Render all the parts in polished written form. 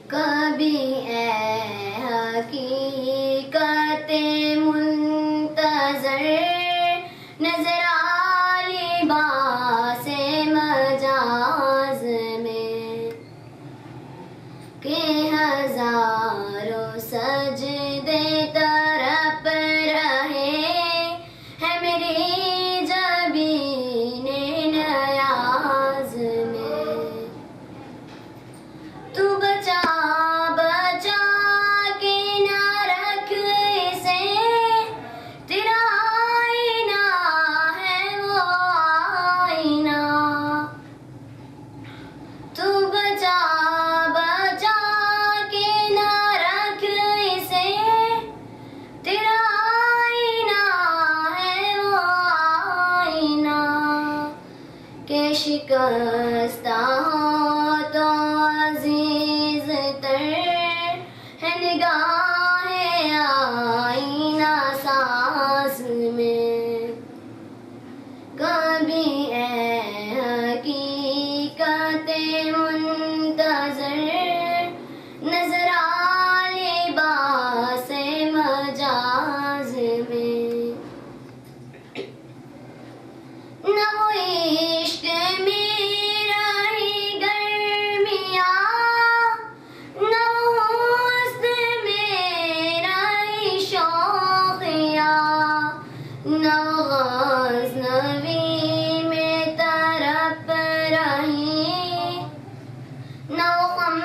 कभी ए हकीकत मुंतज़र नजर आ लिबास मजाज में के हजारों सजदे तरफ रहे है मेरी जबीने नयाज में। तू बचा बचा के ना रख इसे, तेरा आईना है वो आईना। तू बचा बचा के ना रख इसे, तेरा आईना है वो आईना। के शिकस्ता हो तो अजीज तर है निगाहे आईना सास में। कभी ए हकीकत मुंतज़र नजर आ लिबास मजाज में। न वो इश्क में रही गर्मियाँ, न वो हुस्न में रही शौक़ियाँ, न वो गज़नवी में तरफ रही, न वो गम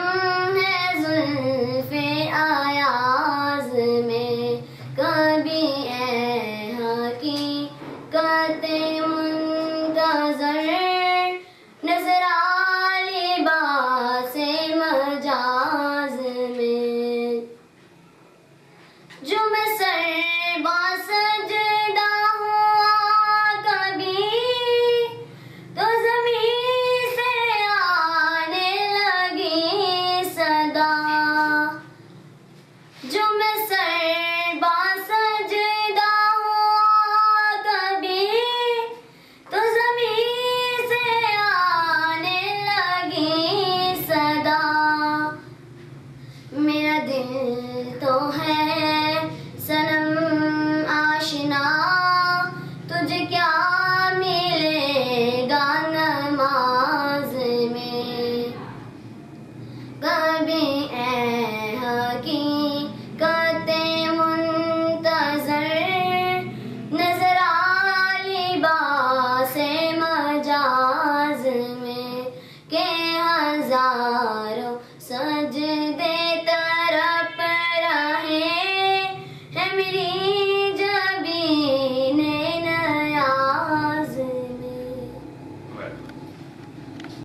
है ज़ुल्फ़े अयाज़ में। कभी ए हकीकत मुंतज़र नजर आ लिबास मजाज में। जो मैं सरबा सजदा हुआ कभी, तो ज़मीं से आने लगी सदा। जो मैं सरबा सजदा हुआ कभी, तो ज़मीं से आने लगी सदा। मेरा दिल तो है सनम आशिना, तुझे क्या मिलेगा नमाज में। कभी